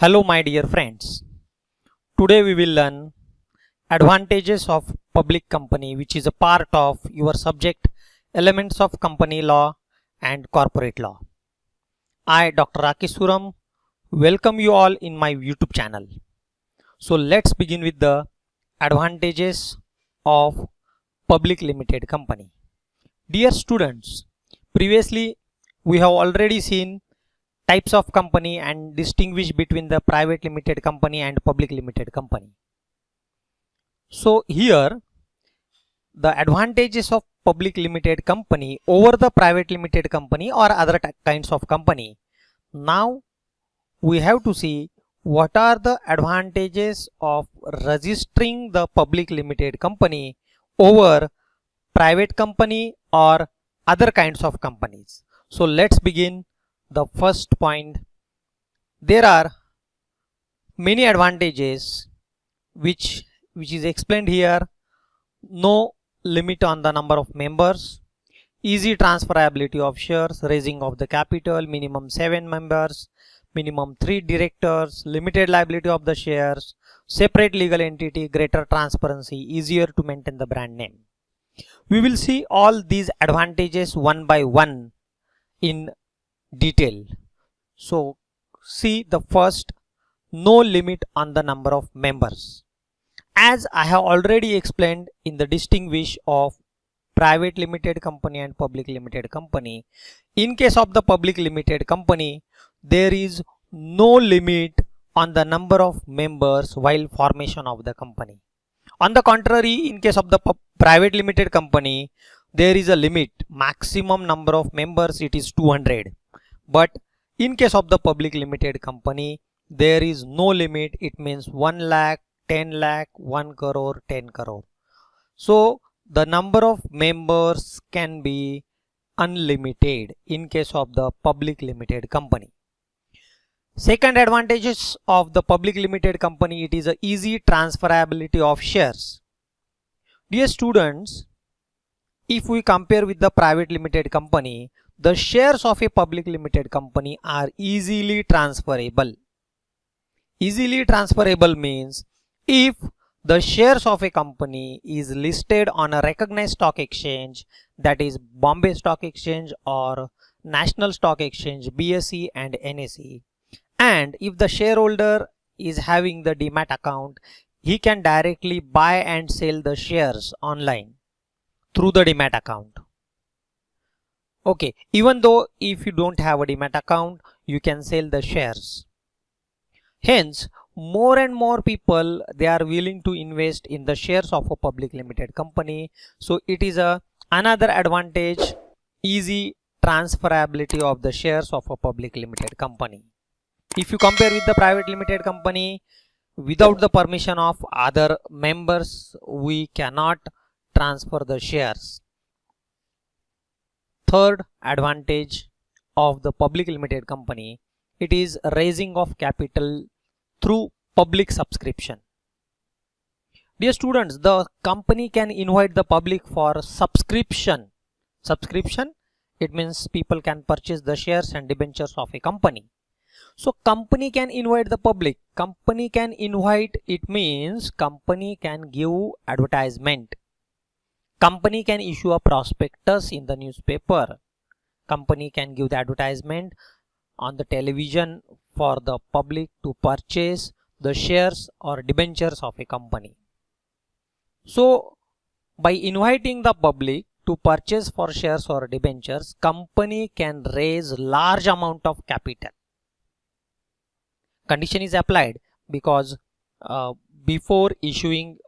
Hello my dear friends. Today we will learn advantages of public company, which is a part of your subject elements of company law and corporate law. I, Dr. Rakesh Suram, welcome you all in my YouTube channel. So let's begin with the advantages of public limited company. Dear students, previously we have already seen types of company and distinguish between the private limited company and public limited company. So here the advantages of public limited company over the private limited company or other kinds of company. Now we have to see what are the advantages of registering the public limited company over private company or other kinds of companies. So let's begin the first point. There are many advantages which is explained here. No limit on the number of members, easy transferability of shares, raising of the capital, minimum 7 members, minimum 3 directors, limited liability of the shares, separate legal entity, greater transparency, easier to maintain the brand name. We will see all these advantages one by one in detail. So see the first, no limit on the number of members. As I have already explained in the distinguish of private limited company and public limited company, in case of the public limited company, there is no limit on the number of members while formation of the company. On the contrary, in case of the private limited company, there is a limit, maximum number of members it is 200. But in case of the public limited company, there is no limit. It means 1 lakh, 10 lakh, 1 crore, 10 crore. So the number of members can be unlimited in case of the public limited company. Second advantages of the public limited company, it is a easy transferability of shares. Dear students, if we compare with the private limited company, the shares of a public limited company are easily transferable. Easily transferable means if the shares of a company is listed on a recognized stock exchange, that is Bombay Stock Exchange or National Stock Exchange, BSE and NSE, and if the shareholder is having the demat account, he can directly buy and sell the shares online through the demat account. Okay, even though if you don't have a demat account, you can sell the shares. Hence, more and more people, they are willing to invest in the shares of a public limited company. So it is another advantage, easy transferability of the shares of a public limited company. If you compare with the private limited company, without the permission of other members, we cannot transfer the shares. Third advantage of the public limited company, it is raising of capital through public subscription. Dear students, the company can invite the public for subscription. Subscription, it means people can purchase the shares and debentures of a company. So company can invite the public. Company can invite, it means company can give advertisement. Company can issue a prospectus in the newspaper. Company can give the advertisement on the television for the public to purchase the shares or debentures of a company. So by inviting the public to purchase for shares or debentures, company can raise large amount of capital. Condition is applied because before issuing,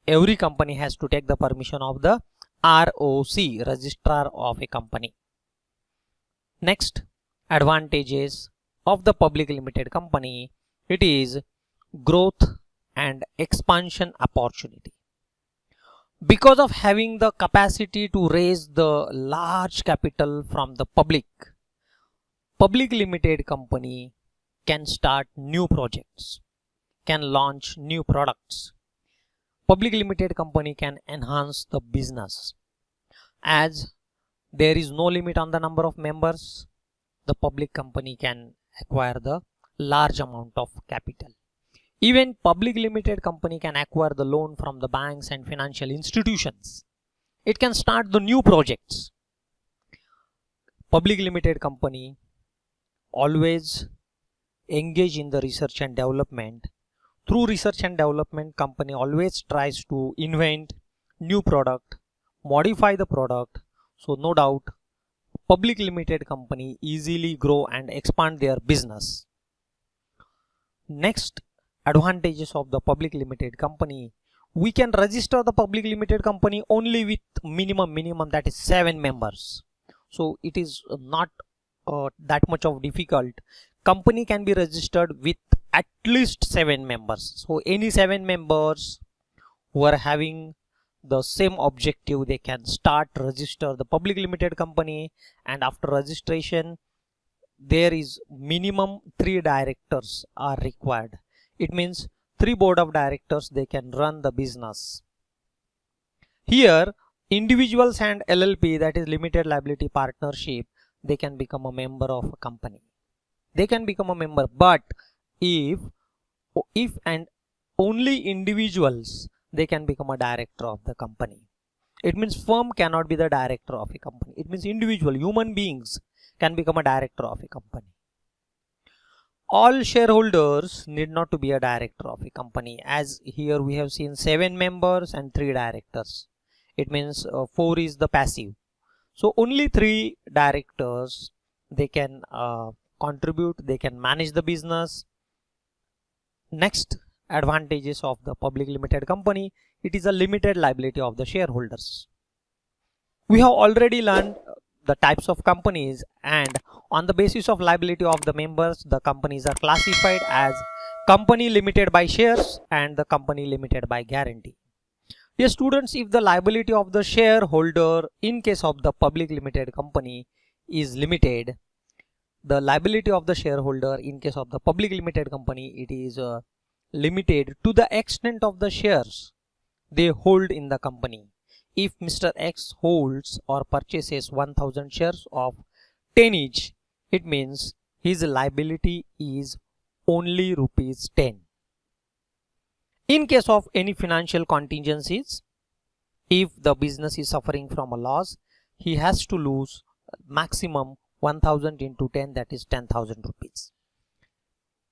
every company has to take the permission of the ROC, registrar of a company. Next advantages of the public limited company, it is growth and expansion opportunity. Because of having the capacity to raise the large capital from the public limited company can start new projects, can launch new products. Public limited company can enhance the business. As there is no limit on the number of members, the public company can acquire the large amount of capital. Even public limited company can acquire the loan from the banks and financial institutions. It can start the new projects. Public limited company always engage in the research and development. Through research and development, company always tries to invent new product, modify the product. So no doubt public limited company easily grow and expand their business. Next advantages of the public limited company, we can register the public limited company only with minimum that is 7 members. So it is not that much of difficult. Company can be registered with at least 7 members. So any 7 members who are having the same objective, they can start register the public limited company, and after registration there is minimum 3 directors are required. It means 3 board of directors, they can run the business. Here individuals and LLP, that is limited liability partnership, they can become a member of a company. They can become a member, but if and only individuals, they can become a director of the company. It means firm cannot be the director of a company. It means individual human beings can become a director of a company. All shareholders need not to be a director of a company, as here we have seen 7 members and 3 directors. It means 4 is the passive. So only 3 directors, they can contribute, they can manage the business. Next advantages of the public limited company, it is a limited liability of the shareholders. We have already learned the types of companies, and on the basis of liability of the members, the companies are classified as company limited by shares and the company limited by guarantee. Yes students, if the liability of the shareholder in case of the public limited company is limited, the liability of the shareholder in case of the public limited company, it is limited to the extent of the shares they hold in the company. If Mr. X holds or purchases 1000 shares of 10 each, it means his liability is only rupees 10. In case of any financial contingencies, if the business is suffering from a loss, he has to lose maximum 1000 into 10, that is 10,000 rupees.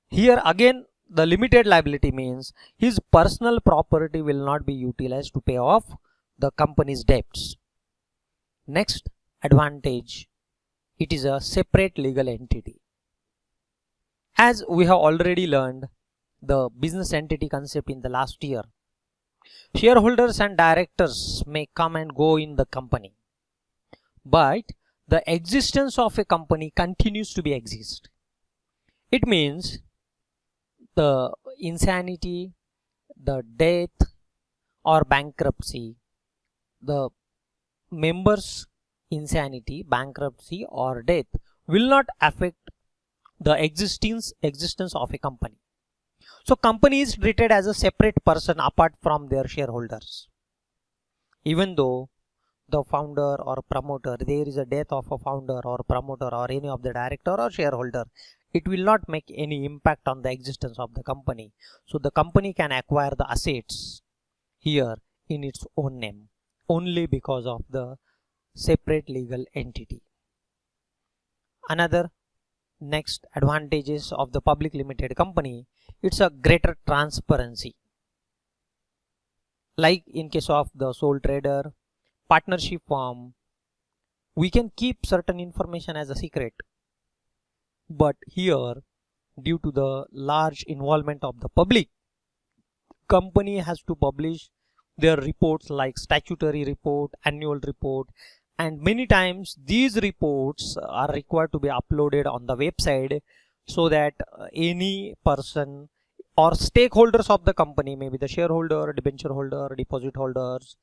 Here again the limited liability means his personal property will not be utilized to pay off the company's debts. Next advantage, it is a separate legal entity. As we have already learned the business entity concept in the last year, shareholders and directors may come and go in the company, but the existence of a company continues to be exist. It means the insanity, the death or bankruptcy, the members' insanity, bankruptcy or death will not affect the existence of a company. So company is treated as a separate person apart from their shareholders. Even though the founder or promoter, there is a death of a founder or promoter or any of the director or shareholder, it will not make any impact on the existence of the company. So the company can acquire the assets here in its own name only because of the separate legal entity. Another next advantages of the public limited company, it's a greater transparency. Like in case of the sole trader, partnership firm, we can keep certain information as a secret, but here due to the large involvement of the public, company has to publish their reports like statutory report, annual report, and many times these reports are required to be uploaded on the website so that any person or stakeholders of the company, maybe the shareholder, debenture holder, deposit holders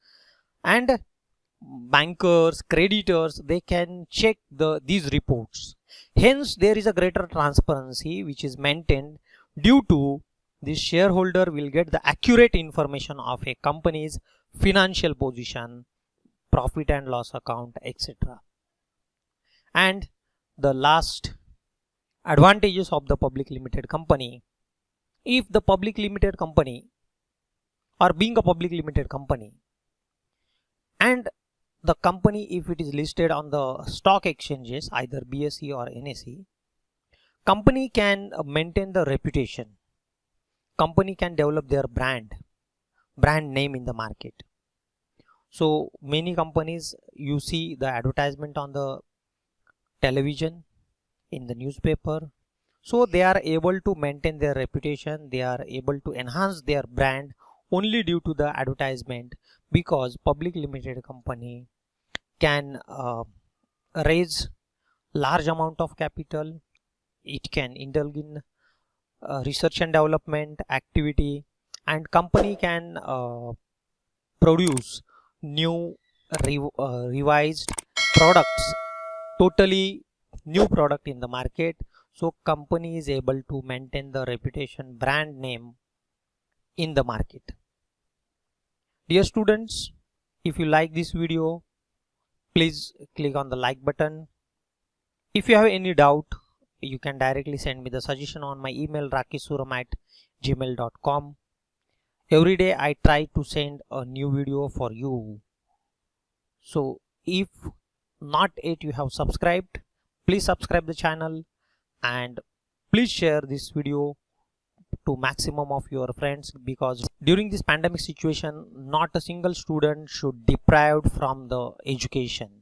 and bankers, creditors, they can check these reports. Hence there is a greater transparency which is maintained. Due to this, shareholder will get the accurate information of a company's financial position, profit and loss account, etc. And the last Advantages of the public limited company. If the public limited company or being a public limited company, and the company, if it is listed on the stock exchanges, either BSE or NSE, company can maintain the reputation. Company can develop their brand name in the market. So many companies, you see the advertisement on the television, in the newspaper. So they are able to maintain their reputation, they are able to enhance their brand only due to the advertisement, because public limited company can raise large amount of capital. It can indulge in research and development activity, and company can produce new revised products, totally new product in the market. So company is able to maintain the reputation brand name in the market. Dear students, if you like this video, please click on the like button. If you have any doubt, you can directly send me the suggestion on my email rakeshsuram@gmail.com. Every day I try to send a new video for you. So if not yet you have subscribed, please subscribe the channel, and please share this video to maximum of your friends, because during this pandemic situation, not a single student should deprived from the education.